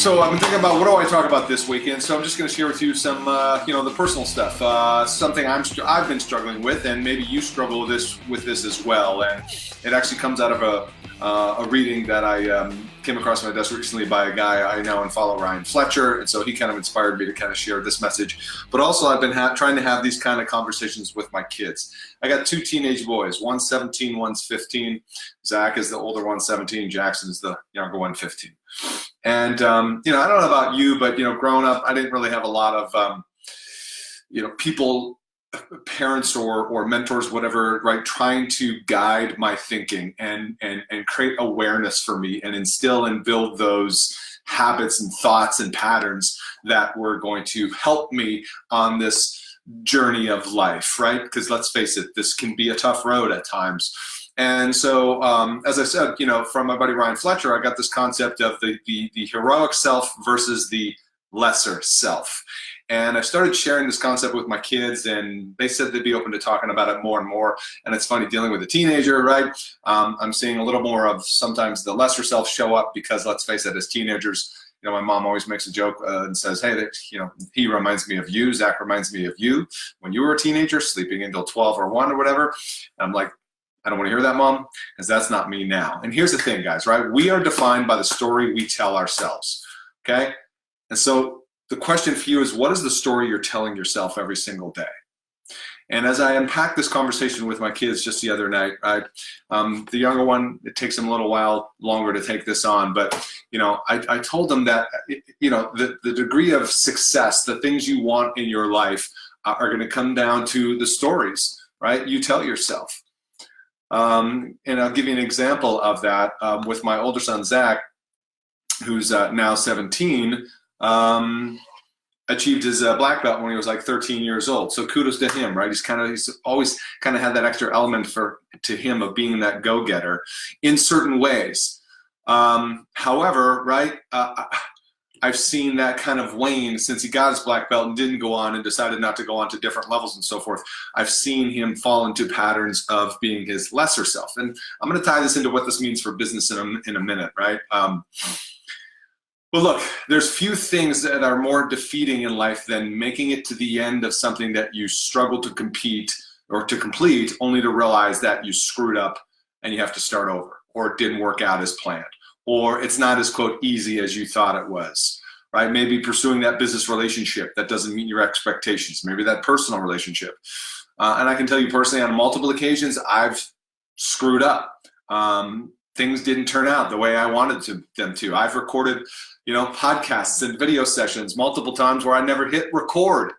So I've been thinking about what do I talk about this weekend. So I'm just going to share with you some, the personal stuff, something I've been struggling with, and maybe you struggle with this as well. And it actually comes out of a reading that I came across my desk recently by a guy I know and follow, Ryan Fletcher, and so he kind of inspired me to kind of share this message. But also, I've been trying to have these kind of conversations with my kids. I got two teenage boys. One's 17, one's 15. Zach is the older one, 17. Jackson is the younger one, 15. And, I don't know about you, but, growing up, I didn't really have a lot of, people, parents or mentors, whatever, right, trying to guide my thinking and create awareness for me and instill and build those habits and thoughts and patterns that were going to help me on this journey of life, right? Because let's face it, this can be a tough road at times. And so, as I said, from my buddy Ryan Fletcher, I got this concept of the heroic self versus the lesser self. And I started sharing this concept with my kids, and they said they'd be open to talking about it more and more. And it's funny dealing with a teenager, right? I'm seeing a little more of sometimes the lesser self show up because, let's face it, as teenagers, my mom always makes a joke and says, hey, he reminds me of you. Zach reminds me of you when you were a teenager, sleeping until 12 or 1 or whatever. And I'm like, I don't want to hear that, Mom, because that's not me now. And here's the thing, guys, right? We are defined by the story we tell ourselves, okay? And so the question for you is, what is the story you're telling yourself every single day? And as I unpacked this conversation with my kids just the other night, right, the younger one, it takes him a little while longer to take this on, but, I told them that, the degree of success, the things you want in your life are going to come down to the stories, right, you tell yourself. And I'll give you an example of that with my older son, Zach, who's now 17, achieved his black belt when he was like 13 years old. So kudos to him, right? He's always kind of had that extra element to him of being that go-getter in certain ways. However, right, I've seen that kind of wane since he got his black belt and didn't go on and decided not to go on to different levels and so forth. I've seen him fall into patterns of being his lesser self. And I'm going to tie this into what this means for business in a minute, right? Well, look, there's few things that are more defeating in life than making it to the end of something that you struggle to compete or to complete, only to realize that you screwed up and you have to start over, or it didn't work out as planned, or it's not as, quote, easy as you thought it was, right? Maybe pursuing that business relationship that doesn't meet your expectations, maybe that personal relationship. And I can tell you personally, on multiple occasions, I've screwed up. Things didn't turn out the way I wanted them to. I've recorded, podcasts and video sessions multiple times where I never hit record.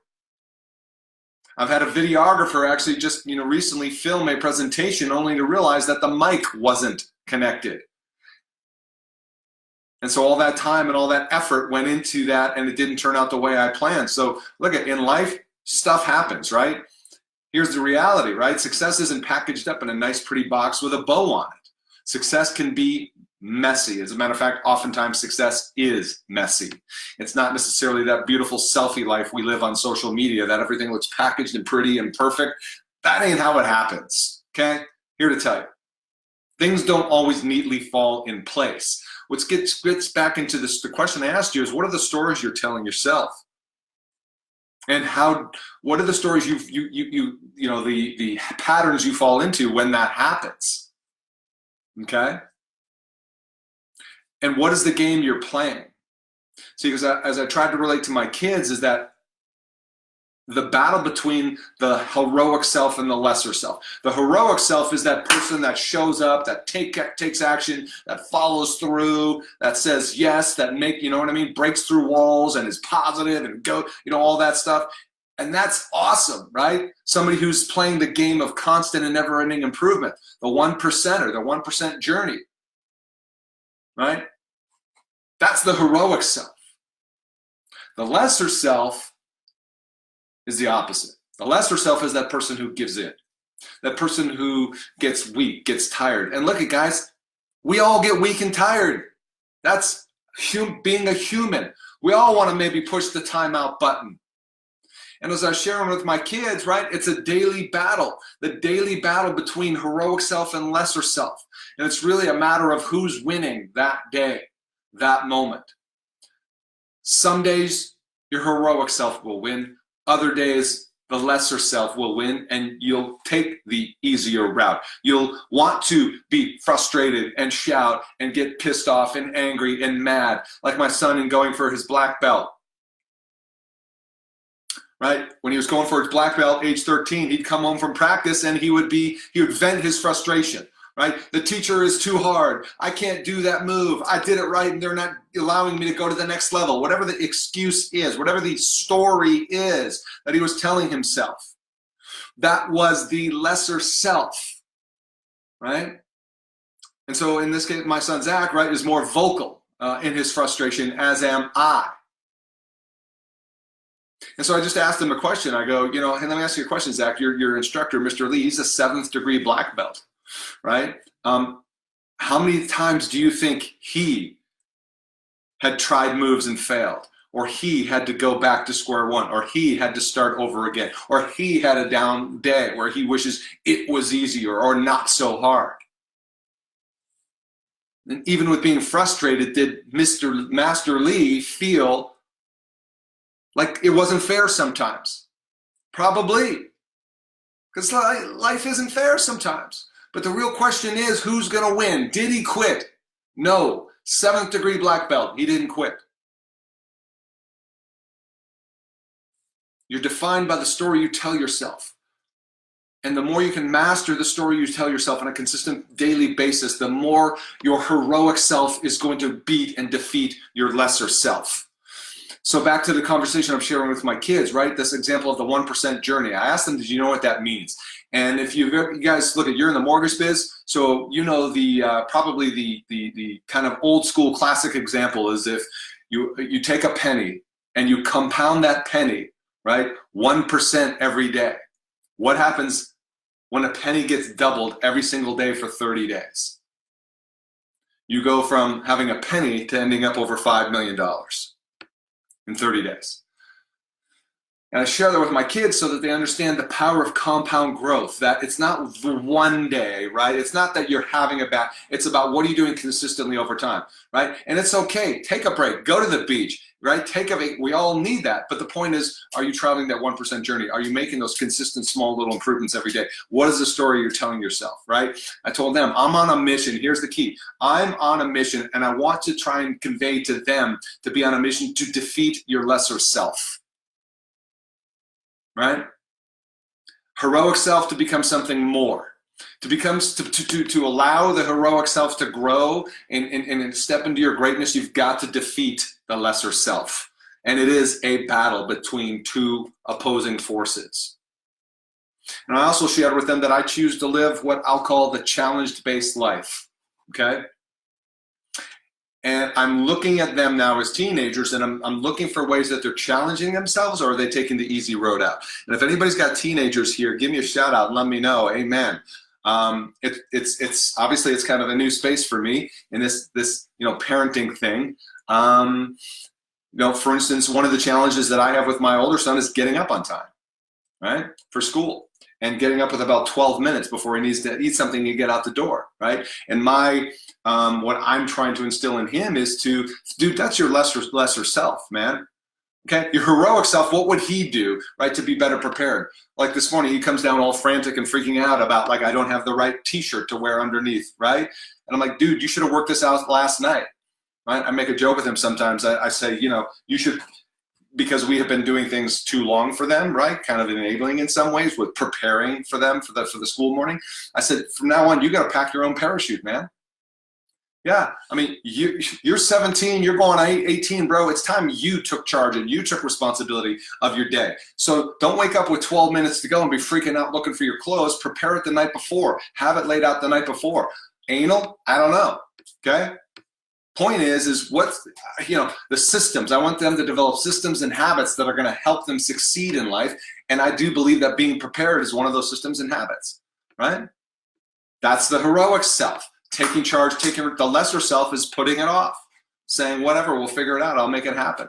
I've had a videographer actually just, recently film a presentation only to realize that the mic wasn't connected. And so all that time and all that effort went into that, and it didn't turn out the way I planned. So look, in life, stuff happens, right? Here's the reality, right? Success isn't packaged up in a nice, pretty box with a bow on it. Success can be messy. As a matter of fact, oftentimes success is messy. It's not necessarily that beautiful selfie life we live on social media, that everything looks packaged and pretty and perfect. That ain't how it happens, okay? Here to tell you. Things don't always neatly fall in place. What gets back into this, the question I asked you is, what are the stories you're telling yourself? And what are the stories the patterns you fall into when that happens? Okay? And what is the game you're playing? See, because as I tried to relate to my kids, is that the battle between the heroic self and the lesser self. The heroic self is that person that shows up, that takes action, that follows through, that says yes, that breaks through walls and is positive and all that stuff. And that's awesome, right? Somebody who's playing the game of constant and never-ending improvement, the 1%er, the 1% journey, right? That's the heroic self. The lesser self is the opposite. The lesser self is that person who gives in, that person who gets weak, gets tired. And look at guys, we all get weak and tired. That's being a human. We all want to maybe push the timeout button. And as I was sharing with my kids, right, it's a daily battle, the daily battle between heroic self and lesser self. And it's really a matter of who's winning that day, that moment. Some days your heroic self will win. Other days the lesser self will win, and you'll take the easier route. You'll want to be frustrated and shout and get pissed off and angry and mad, like my son in going for his black belt. Right? When he was going for his black belt, age 13, he'd come home from practice and he would vent his frustration. Right? The teacher is too hard. I can't do that move. I did it right and they're not allowing me to go to the next level. Whatever the excuse is, whatever the story is that he was telling himself, that was the lesser self. Right? And so in this case, my son Zach, right, is more vocal in his frustration, as am I. And so I just asked him a question. I go, hey, let me ask you a question, Zach. Your instructor, Mr. Lee, he's a 7th degree black belt. Right? How many times do you think he had tried moves and failed? Or he had to go back to square one? Or he had to start over again? Or he had a down day where he wishes it was easier or not so hard? And even with being frustrated, did Mr. Master Lee feel like it wasn't fair sometimes? Probably. Because life isn't fair sometimes. But the real question is, who's going to win? Did he quit? No. 7th degree black belt. He didn't quit. You're defined by the story you tell yourself. And the more you can master the story you tell yourself on a consistent daily basis, the more your heroic self is going to beat and defeat your lesser self. So back to the conversation I'm sharing with my kids, right? This example of the 1% journey. I asked them, did you know what that means? And if you guys look at, you're in the mortgage biz, so you know the probably the kind of old school classic example is if you take a penny and you compound that penny, right? 1% every day. What happens when a penny gets doubled every single day for 30 days? You go from having a penny to ending up over $5 million in 30 days. And I share that with my kids so that they understand the power of compound growth, that it's not the one day, right? It's not that you're having a bad, it's about what are you doing consistently over time, right? And it's okay, take a break, go to the beach, right? We all need that. But the point is, are you traveling that 1% journey? Are you making those consistent small little improvements every day? What is the story you're telling yourself, right? I told them, I'm on a mission. Here's the key. I'm on a mission and I want to try and convey to them to be on a mission to defeat your lesser self. Right? Heroic self to become something more, to allow the heroic self to grow and step into your greatness. You've got to defeat the lesser self, and it is a battle between two opposing forces. And I also shared with them that I choose to live what I'll call the challenge-based life. Okay. And I'm looking at them now as teenagers, and I'm looking for ways that they're challenging themselves, or are they taking the easy road out? And if anybody's got teenagers here, give me a shout out and let me know. Amen. It's obviously it's kind of a new space for me in this parenting thing. For instance, one of the challenges that I have with my older son is getting up on time, right, for school. And getting up with about 12 minutes before he needs to eat something and get out the door, right? And what I'm trying to instill in him is dude, that's your lesser self, man. Okay, your heroic self, what would he do, right, to be better prepared? Like this morning, he comes down all frantic and freaking out about, like, I don't have the right t-shirt to wear underneath, right? And I'm like, dude, you should have worked this out last night, right? I make a joke with him sometimes. I say, you should, because we have been doing things too long for them, right? Kind of enabling in some ways with preparing for them for the school morning. I said, from now on, you got to pack your own parachute, man. Yeah, I mean, you're 17, you're going 18, bro. It's time you took charge and you took responsibility of your day. So don't wake up with 12 minutes to go and be freaking out looking for your clothes. Prepare it the night before. Have it laid out the night before. Anal? I don't know, okay? Point is what's, the systems. I want them to develop systems and habits that are going to help them succeed in life. And I do believe that being prepared is one of those systems and habits, right? That's the heroic self. Taking charge, the lesser self is putting it off, saying, whatever, we'll figure it out. I'll make it happen.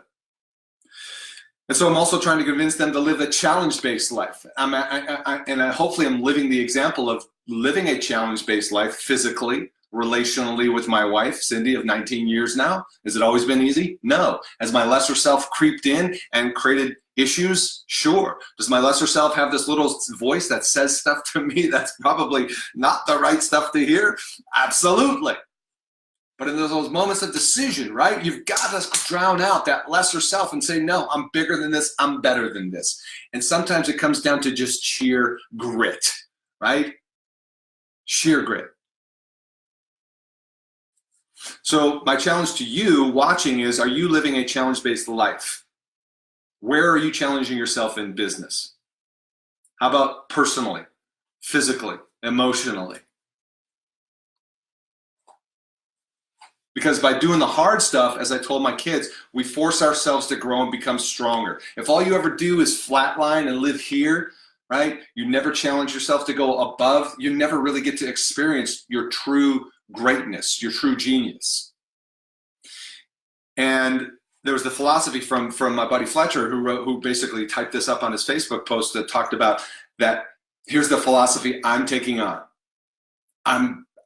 And so I'm also trying to convince them to live a challenge-based life. Hopefully I'm living the example of living a challenge-based life physically, relationally with my wife, Cindy, of 19 years now? Has it always been easy? No. Has my lesser self creeped in and created issues? Sure. Does my lesser self have this little voice that says stuff to me that's probably not the right stuff to hear? Absolutely. But in those moments of decision, right, you've got to drown out that lesser self and say, no, I'm bigger than this, I'm better than this. And sometimes it comes down to just sheer grit, right? Sheer grit. So my challenge to you watching is, are you living a challenge-based life? Where are you challenging yourself in business? How about personally, physically, emotionally? Because by doing the hard stuff, as I told my kids, we force ourselves to grow and become stronger. If all you ever do is flatline and live here, right, you never challenge yourself to go above, you never really get to experience your true greatness, your true genius. And there was the philosophy from my buddy Fletcher who basically typed this up on his Facebook post that talked about that. Here's the philosophy I'm taking on.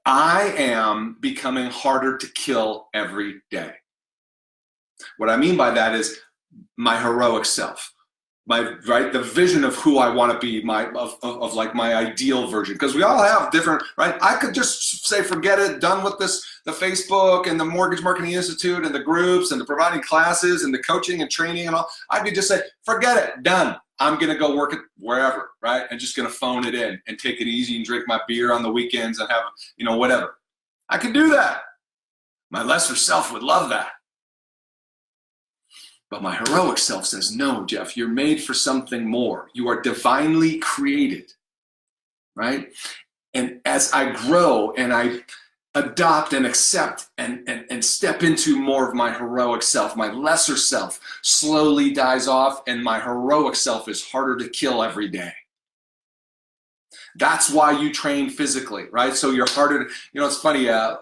I am becoming harder to kill every day. What I mean by that is my heroic self, the vision of who I want to be, of like my ideal version. Because we all have different, right? I could just say, forget it, done with this, the Facebook and the Mortgage Marketing Institute and the groups and the providing classes and the coaching and training and all. I could just say, forget it, done. I'm going to go work it wherever, right? I'm just going to phone it in and take it easy and drink my beer on the weekends and have, whatever. I can do that. My lesser self would love that. But my heroic self says, no, Jeff, you're made for something more. You are divinely created, right? And as I grow and I adopt and accept and step into more of my heroic self, my lesser self slowly dies off and my heroic self is harder to kill every day. That's why you train physically, right? So you're harder to, it's funny, I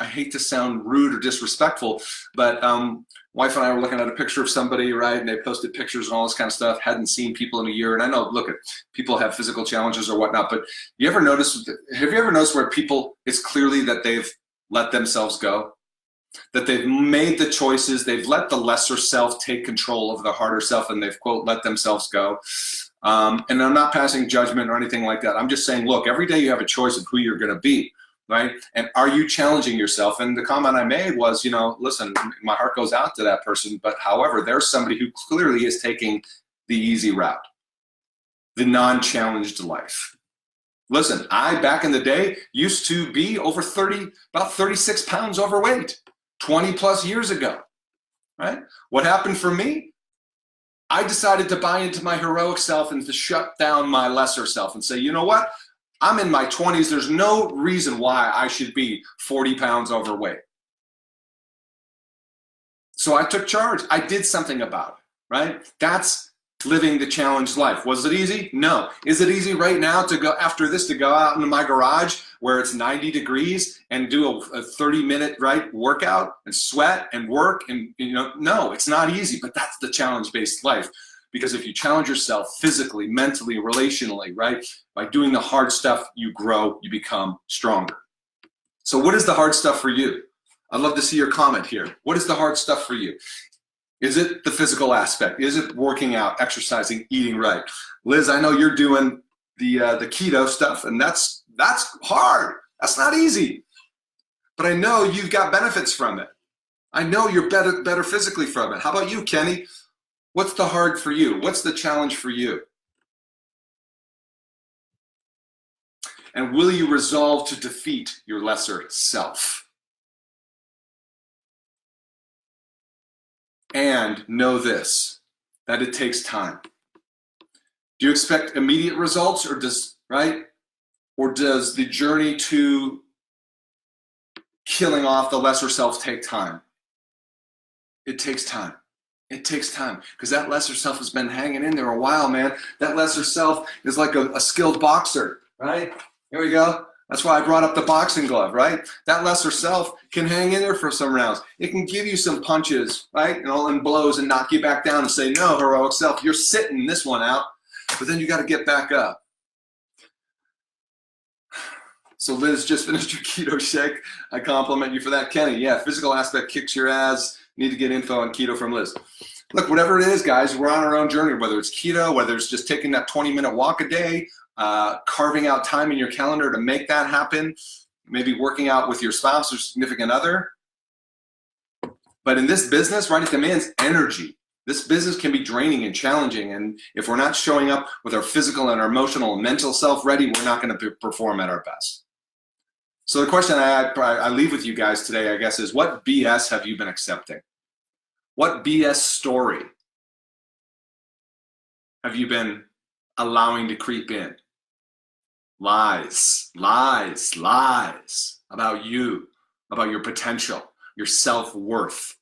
hate to sound rude or disrespectful, but wife and I were looking at a picture of somebody, right? And they posted pictures and all this kind of stuff, hadn't seen people in a year. And I know, look, people have physical challenges or whatnot, but have you ever noticed where people, it's clearly that they've let themselves go? That they've made the choices, they've let the lesser self take control of the harder self, and they've, quote, let themselves go. And I'm not passing judgment or anything like that. I'm just saying, look, every day you have a choice of who you're going to be, right? And are you challenging yourself? And the comment I made was, listen, my heart goes out to that person, but however, there's somebody who clearly is taking the easy route, the non-challenged life. Listen, I, back in the day, used to be about 36 pounds overweight, 20 plus years ago, right? What happened for me? I decided to buy into my heroic self and to shut down my lesser self and say, you know what? I'm in my 20s. There's no reason why I should be 40 pounds overweight. So I took charge. I did something about it, right? That's living the challenged life. Was it easy? No. Is it easy right now to go after this, to go out into my garage where it's 90 degrees and do a 30-minute, right, workout and sweat and work? And, no, it's not easy, but that's the challenge-based life. Because if you challenge yourself physically, mentally, relationally, right, by doing the hard stuff, you grow, you become stronger. So what is the hard stuff for you? I'd love to see your comment here. What is the hard stuff for you? Is it the physical aspect? Is it working out, exercising, eating right? Liz, I know you're doing the keto stuff, and that's hard. That's not easy. But I know you've got benefits from it. I know you're better physically from it. How about you, Kenny? What's the hard for you? What's the challenge for you? And will you resolve to defeat your lesser self? And know this, that it takes time. Do you expect immediate results, or does the journey to killing off the lesser self take time? It takes time. It takes time, because that lesser self has been hanging in there a while, man. That lesser self is like a skilled boxer, right? Here we go. That's why I brought up the boxing glove, right? That lesser self can hang in there for some rounds. It can give you some punches, right? And blows and knock you back down and say, no, heroic self, you're sitting this one out. But then you got to get back up. So Liz just finished your keto shake. I compliment you for that. Kenny, yeah, physical aspect kicks your ass. Need to get info on keto from Liz. Look, whatever it is, guys, we're on our own journey, whether it's keto, whether it's just taking that 20-minute walk a day, carving out time in your calendar to make that happen, maybe working out with your spouse or significant other. But in this business, right, it demands energy. This business can be draining and challenging, and if we're not showing up with our physical and our emotional and mental self ready, we're not going to perform at our best. So the question I leave with you guys today, I guess, is what BS have you been accepting? What BS story have you been allowing to creep in? Lies, lies, lies about you, about your potential, your self-worth,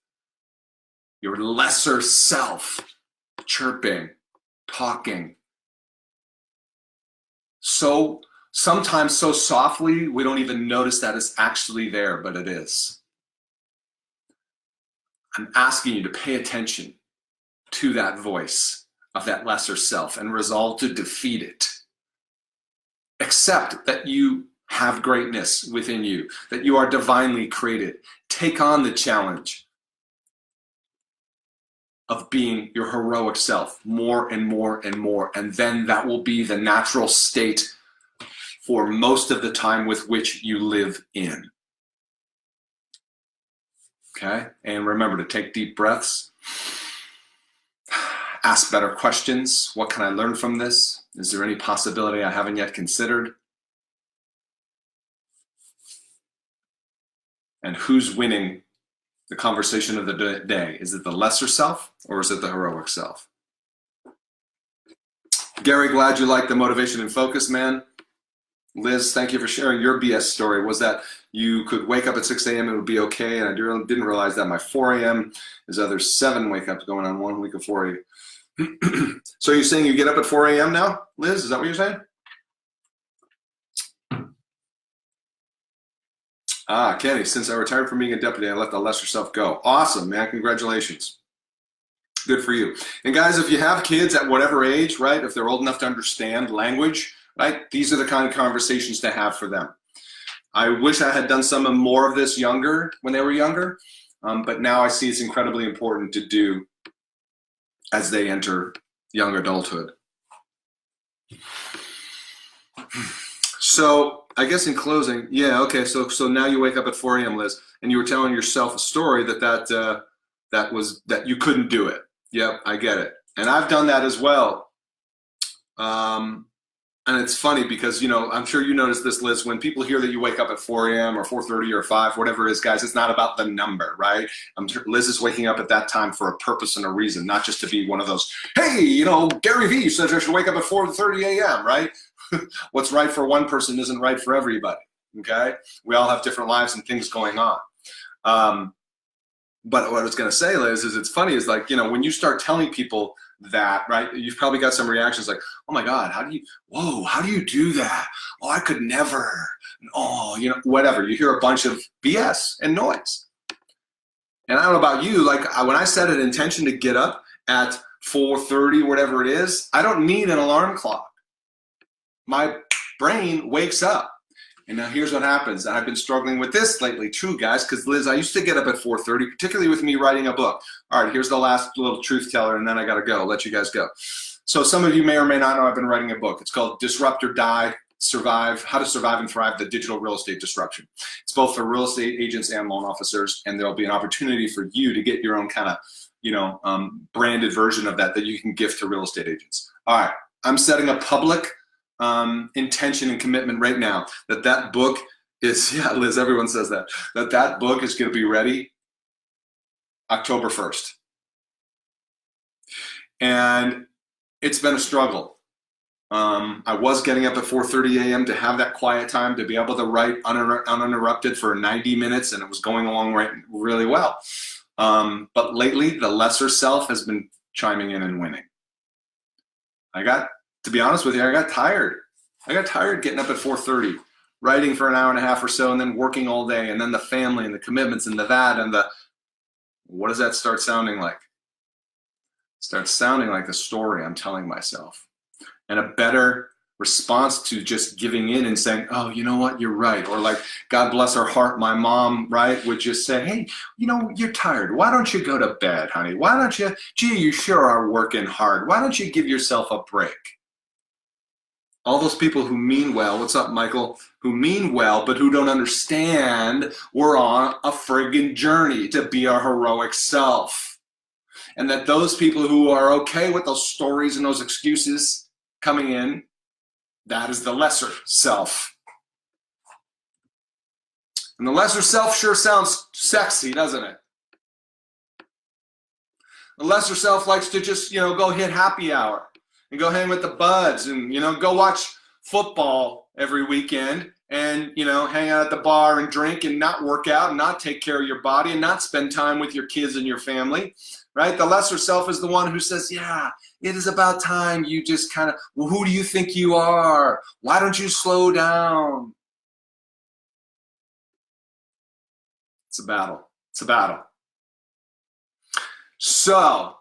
your lesser self, chirping, talking. So sometimes so softly, we don't even notice that it's actually there, but it is. I'm asking you to pay attention to that voice of that lesser self and resolve to defeat it. Accept that you have greatness within you, that you are divinely created. Take on the challenge of being your heroic self more and more and more, and then that will be the natural state for most of the time with which you live in. Okay? And remember to take deep breaths. Ask better questions. What can I learn from this? Is there any possibility I haven't yet considered? And who's winning the conversation of the day? Is it the lesser self or is it the heroic self? Gary, glad you liked the motivation and focus, man. Liz, thank you for sharing your BS story. Was that you could wake up at 6 a.m. and it would be okay, and I didn't realize that my 4 a.m. is other 7 wake-ups going on 1 week of 4 a.m. So you're saying you get up at 4 a.m. now, Liz? Is that what you're saying? Kenny, since I retired from being a deputy, I let the lesser self go. Awesome, man. Congratulations. Good for you. And guys, if you have kids at whatever age, right, if they're old enough to understand language, right, these are the kind of conversations to have for them. I wish I had done some more of this when they were younger, but now I see it's incredibly important to do as they enter young adulthood. So I guess in closing, yeah, okay, so now you wake up at 4 a.m., Liz, and you were telling yourself a story that you couldn't do it. Yep, I get it. And I've done that as well. And it's funny because, I'm sure you noticed this, Liz, when people hear that you wake up at 4 a.m. or 4:30 or 5, whatever it is, guys, it's not about the number, right? Liz is waking up at that time for a purpose and a reason, not just to be one of those, hey, Gary Vee says I should wake up at 4:30 a.m., right? What's right for one person isn't right for everybody, okay? We all have different lives and things going on. But what I was going to say, Liz, is it's funny is like, when you start telling people that, right, you've probably got some reactions like, oh my God, how do you do that? Oh, I could never. Oh, whatever. You hear a bunch of BS and noise. And I don't know about you, like when I set an intention to get up at 4:30, whatever it is, I don't need an alarm clock. My brain wakes up. And now here's what happens. I've been struggling with this lately too, guys, because Liz, I used to get up at 4:30, particularly with me writing a book. All right, here's the last little truth teller, and then I got to go, let you guys go. So some of you may or may not know I've been writing a book. It's called Disrupt or Die, Survive, How to Survive and Thrive the Digital Real Estate Disruption. It's both for real estate agents and loan officers, and there'll be an opportunity for you to get your own kind of, branded version of that you can gift to real estate agents. All right, I'm setting a public intention and commitment right now that book is, yeah, Liz, everyone says that book is going to be ready October 1st. And it's been a struggle. I was getting up at 4:30 a.m. to have that quiet time to be able to write uninterrupted for 90 minutes, and it was going along really well. But lately, the lesser self has been chiming in and winning. To be honest with you, I got tired. I got tired getting up at 4:30, writing for an hour and a half or so, and then working all day, and then the family and the commitments and what does that start sounding like? It starts sounding like the story I'm telling myself. And a better response to just giving in and saying, oh, you know what, you're right. Or like, God bless her heart, my mom, right, would just say, hey, you know, you're tired. Why don't you go to bed, honey? Why don't you, gee, you sure are working hard. Why don't you give yourself a break? All those people who mean well, what's up, Michael, who mean well, but who don't understand we're on a friggin' journey to be our heroic self. And that those people who are okay with those stories and those excuses coming in, that is the lesser self. And the lesser self sure sounds sexy, doesn't it? The lesser self likes to just, you know, go hit happy hour and go hang with the buds and, you know, go watch football every weekend and, you know, hang out at the bar and drink and not work out and not take care of your body and not spend time with your kids and your family, right? The lesser self is the one who says, yeah, it is about time you just kind of, well, who do you think you are? Why don't you slow down? It's a battle. It's a battle. So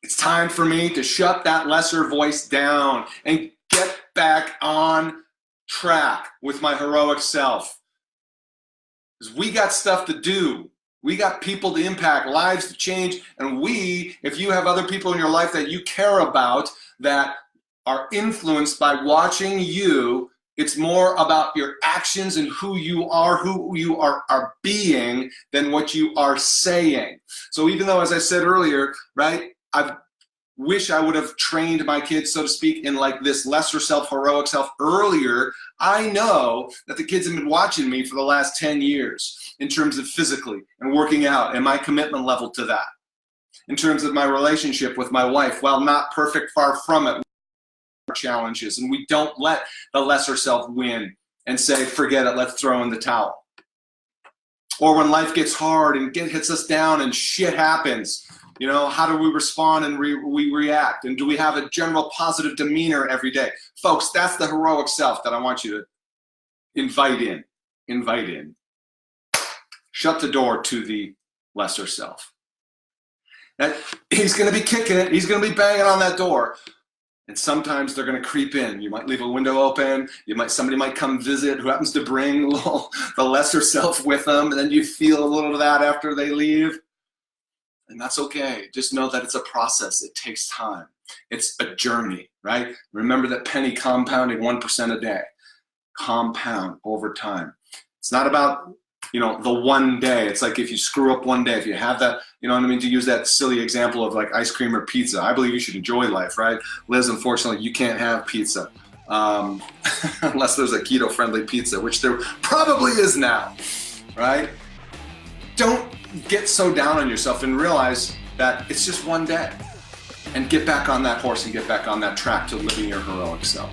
it's time for me to shut that lesser voice down and get back on track with my heroic self. Because we got stuff to do. We got people to impact, lives to change, and if you have other people in your life that you care about that are influenced by watching you, it's more about your actions and who you are being than what you are saying. So even though, as I said earlier, right, I wish I would have trained my kids, so to speak, in like this lesser self, heroic self earlier, I know that the kids have been watching me for the last 10 years in terms of physically and working out and my commitment level to that. In terms of my relationship with my wife, while not perfect, far from it, challenges, and we don't let the lesser self win and say, forget it, let's throw in the towel. Or when life gets hard and hits us down and shit happens, you know, how do we respond and we react? And do we have a general positive demeanor every day? Folks, that's the heroic self that I want you to invite in. Invite in. Shut the door to the lesser self. That he's going to be kicking it. He's going to be banging on that door. And sometimes they're going to creep in. You might leave a window open. Somebody might come visit who happens to bring the lesser self with them. And then you feel a little of that after they leave. And that's okay. Just know that it's a process. It takes time. It's a journey, right? Remember that penny compounding 1% a day. Compound over time. It's not about, you know, the one day. It's like if you screw up one day, if you have that, you know what I mean, to use that silly example of like ice cream or pizza. I believe you should enjoy life, right? Liz, unfortunately, you can't have pizza unless there's a keto-friendly pizza, which there probably is now, right? Don't get so down on yourself and realize that it's just one day, and get back on that horse and get back on that track to living your heroic self.